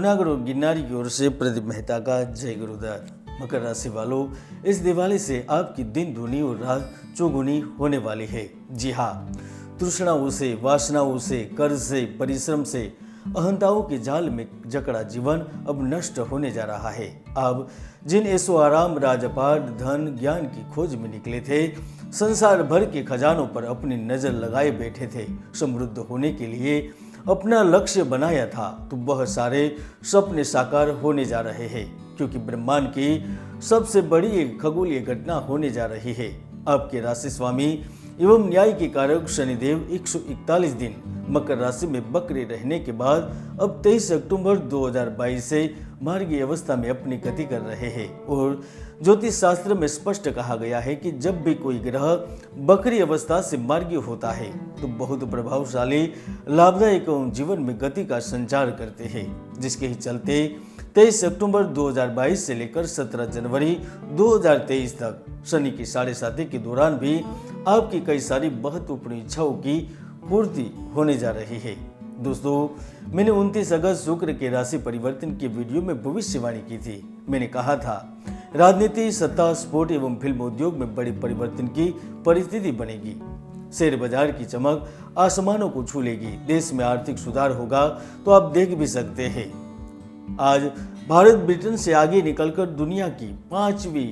जूनागढ़ और गिरनारी की ओर से प्रदीप मेहता का जय गुरुदत्त। मकर राशि वालों, इस दिवाली से आपकी दिन दूनी और रात चौगुनी होने वाली है। जी हाँ, तृष्णाओं से, वासनाओं से, कर्ज से, परिश्रम से, अहंताओं के जाल में जकड़ा जीवन अब नष्ट होने जा रहा है। अब जिन ऐशो आराम, राजपाट, धन, ज्ञान की खोज में निकले थे, संसार भर के खजानों पर अपनी नजर लगाए बैठे थे, समृद्ध होने के लिए अपना लक्ष्य बनाया था, तो वह सारे सपने साकार होने जा रहे हैं, क्योंकि ब्रह्मांड की सबसे बड़ी एक खगोलीय घटना होने जा रही है। आपके राशि स्वामी एवं न्याय के कारक शनिदेव 141 दिन मकर राशि में वक्र रहने के बाद अब 23 अक्टूबर 2022 से मार्गीय अवस्था में अपनी गति कर रहे हैं। और ज्योतिष शास्त्र में स्पष्ट कहा गया है कि जब भी कोई ग्रह वक्री अवस्था से मार्गीय होता है तो बहुत प्रभावशाली, लाभदायक एवं जीवन में गति का संचार करते हैं, जिसके ही चलते 23 अक्टूबर 2022 से लेकर 17 जनवरी 2023 तक शनि की 7.5 के दौरान भी आपकी कई सारी महत्वपूर्ण इच्छाओं की पूर्ति होने जा रही है। दोस्तों, मैंने 29 अगस्त शुक्र के राशि परिवर्तन के वीडियो में भविष्यवाणी की थी। मैंने कहा था, राजनीति, सत्ता, स्पोर्ट एवं फिल्म उद्योग में बड़े परिवर्तन की परिस्थिति बनेगी। शेयर बाजार की चमक आसमानों को छू लेगी। देश में आर्थिक सुधार होगा तो आप देख भी सकते हैं। आज भारत ब्रिटेन से आगे निकलकर दुनिया की 5वीं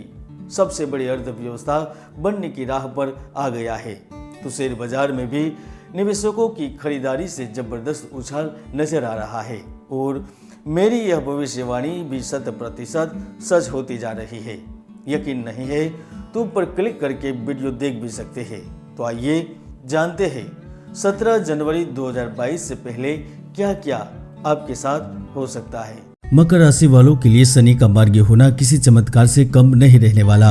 सबसे बड़ी अर्थव्यवस्था बनने की राह पर आ गया है। तो शेयर बाजार में भी निवेशकों की खरीदारी से जबरदस्त उछाल नजर आ रहा है और मेरी यह भविष्यवाणी भी 100% सच होती जा रही है। यकीन नहीं है तो ऊपर क्लिक करके वीडियो देख भी सकते हैं। तो आइए जानते हैं 17 जनवरी 2022 से पहले क्या क्या आपके साथ हो सकता है। मकर राशि वालों के लिए शनि का मार्गी होना किसी चमत्कार से कम नहीं रहने वाला,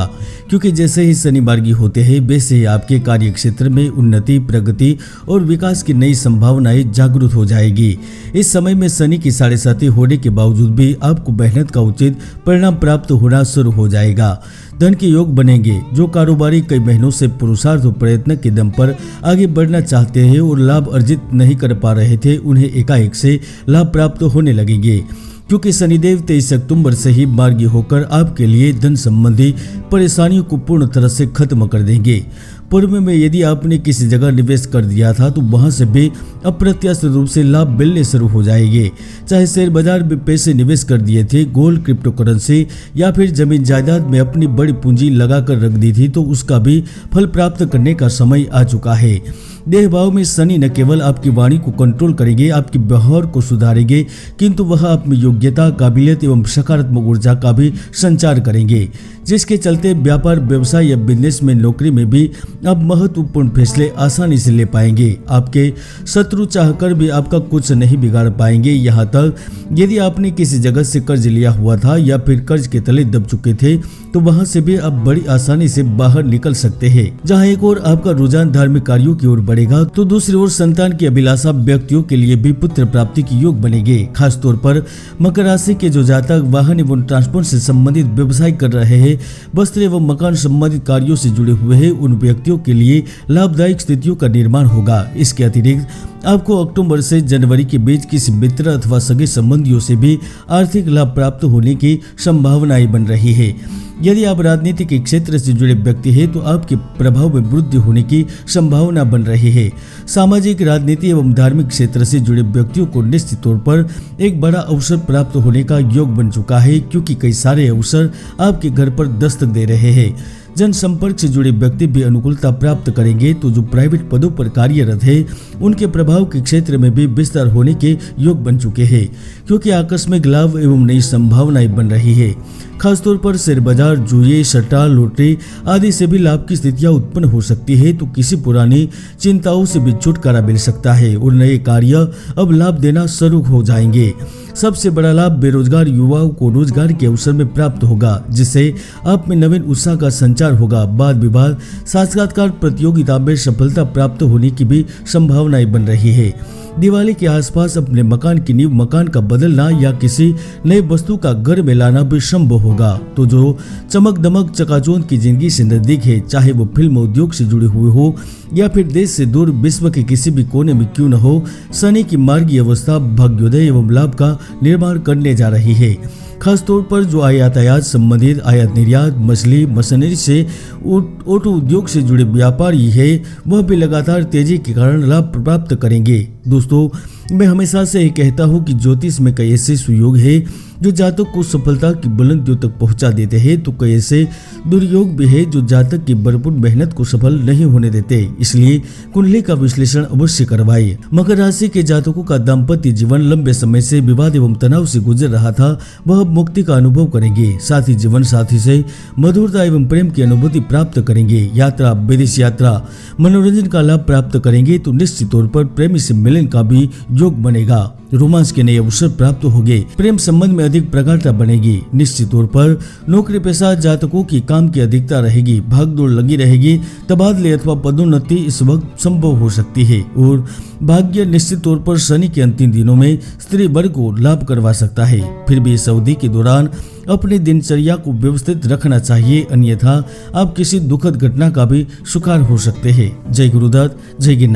क्योंकि जैसे ही शनि मार्गी होते हैं वैसे ही आपके कार्य क्षेत्र में उन्नति, प्रगति और विकास की नई संभावनाएं जागृत हो जाएगी। इस समय में शनि की 7.5 होने के बावजूद भी आपको मेहनत का उचित परिणाम प्राप्त होना शुरू हो जाएगा। धन के योग बनेंगे। जो कारोबारी कई महीनों से पुरुषार्थ और प्रयत्न के दम पर आगे बढ़ना चाहते हैं और लाभ अर्जित नहीं कर पा रहे थे, उन्हें एकाएक से लाभ प्राप्त होने लगेंगे, क्योंकि शनिदेव 23 अक्टूबर से ही मार्गी होकर आपके लिए धन संबंधी परेशानियों को पूर्ण तरह से खत्म कर देंगे। पूर्व में यदि आपने किसी जगह निवेश कर दिया था तो वहां से भी अप्रत्याशित रूप से लाभ मिलने शुरू हो जाएंगे। चाहे शेयर बाजार में पैसे निवेश कर दिए थे, गोल्ड, क्रिप्टो करेंसी या फिर जमीन जायदाद में अपनी बड़ी पूंजी लगाकर रख दी थी, तो उसका भी फल प्राप्त करने का समय आ चुका है। देह भाव में शनि न केवल आपकी वाणी को कंट्रोल करेंगे, आपकी व्यवहार को सुधारेंगे, किंतु वह अपनी योग्यता, काबिलियत एवं सकारात्मक ऊर्जा का भी संचार करेंगे, जिसके चलते व्यापार, व्यवसाय या बिजनेस में, नौकरी में भी आप महत्वपूर्ण फैसले आसानी से ले पाएंगे। आपके शत्रु चाहकर भी आपका कुछ नहीं बिगाड़ पाएंगे। यहाँ तक यदि आपने किसी जगह से कर्ज लिया हुआ था या फिर कर्ज के तले दब चुके थे तो वहां से भी आप बड़ी आसानी से बाहर निकल सकते हैं। जहाँ एक ओर आपका रुझान धार्मिक कार्यों की ओर बढ़ेगा तो दूसरी ओर संतान की अभिलाषा व्यक्तियों के लिए भी पुत्र प्राप्ति की योग बनेंगे। खास तौर पर मकर राशि के जो जातक वाहन एवं ट्रांसपोर्ट से संबंधित व्यवसाय कर रहे हैं, वस्त्र एवं मकान संबंधित कार्यों से जुड़े हुए हैं, उन व्यक्तियों के लिए लाभदायक स्थितियों का निर्माण होगा। इसके अतिरिक्त आपको अक्टूबर से जनवरी के बीच किसी मित्र अथवा सगे संबंधियों से भी आर्थिक लाभ प्राप्त होने की संभावनाएं बन रही है। यदि आप राजनीति के क्षेत्र से जुड़े व्यक्ति हैं तो आपके प्रभाव में वृद्धि होने की संभावना बन रही है। सामाजिक, राजनीति एवं धार्मिक क्षेत्र से जुड़े व्यक्तियों को निश्चित तौर पर एक बड़ा अवसर प्राप्त होने का योग बन चुका है, क्योंकि कई सारे अवसर आपके घर पर दस्तक दे रहे हैं। जनसंपर्क से जुड़े व्यक्ति भी अनुकूलता प्राप्त करेंगे। तो जो प्राइवेट पदों पर कार्यरत है उनके प्रभाव के क्षेत्र में भी विस्तार होने के योग बन चुके हैं, क्योंकि आकस्मिक लाभ एवं नई संभावनाएं बन रही है। खासतौर पर शेयर बाजार, जुए, सट्टा, लॉटरी आदि से भी लाभ की स्थितियां उत्पन्न हो सकती है। तो किसी पुरानी चिंताओं से भी छुटकारा मिल सकता है और नए कार्य अब लाभ देना शुरू हो जाएंगे। सबसे बड़ा लाभ बेरोजगार युवाओं को रोजगार के अवसर में प्राप्त होगा, जिससे आप में नवीन उत्साह का संचार होगा। वाद विवाद, साक्षात्कार प्रतियोगिता में सफलता प्राप्त होने की भी संभावनाएं बन रही है। दिवाली के आसपास अपने मकान की नींव मकान का बदलना या किसी नए वस्तु का घर में लाना भी संभव होगा। तो जो चमक दमक चकाचौंध की जिंदगी से नजदीक है, चाहे वो फिल्म उद्योग से जुड़ी हुई हो या फिर देश से दूर विश्व के किसी भी कोने में क्यों न हो, शनि की मार्गीय अवस्था भाग्योदय एवं लाभ का निर्माण करने जा रही है। खास तौर पर जो यातायात संबंधित आयात निर्यात, मछली, मशीनरी से ऑटो उद्योग से जुड़े व्यापारी है, वह भी लगातार तेजी के कारण लाभ प्राप्त करेंगे। दोस्तों, मैं हमेशा से ही कहता हूँ कि ज्योतिष में कई ऐसे सुयोग है जो जातक को सफलता की बुलंदियों तक पहुंचा देते हैं, तो कई ऐसे दुर्योग भी है जो जातक की भरपूर मेहनत को सफल नहीं होने देते। इसलिए कुंडली का विश्लेषण अवश्य करवाइए। मकर राशि के जातकों का दाम्पत्य जीवन लंबे समय से विवाद एवं तनाव से गुजर रहा था, वह अब मुक्ति का अनुभव करेंगे। साथ ही जीवन साथी से मधुरता एवं प्रेम की अनुभूति प्राप्त करेंगे। यात्रा, विदेश यात्रा, मनोरंजन का लाभ प्राप्त करेंगे, तो निश्चित तौर पर प्रेमी से मिलन का भी योग बनेगा। रोमांस के नए अवसर प्राप्त होंगे। प्रेम संबंध में अधिक प्रगाढ़ता बनेगी। निश्चित तौर पर नौकरी पेशा जातकों की काम की अधिकता रहेगी। भागदौड़ लगी रहेगी। तबादले अथवा पदोन्नति इस वक्त संभव हो सकती है और भाग्य निश्चित तौर पर शनि के अंतिम दिनों में स्त्री वर्ग को लाभ करवा सकता है। फिर भी इस अवधि के दौरान अपनी दिनचर्या को व्यवस्थित रखना चाहिए, अन्यथा आप किसी दुखद घटना का भी शिकार हो सकते हैं। जय गुरुदत्त, जय गिरनार।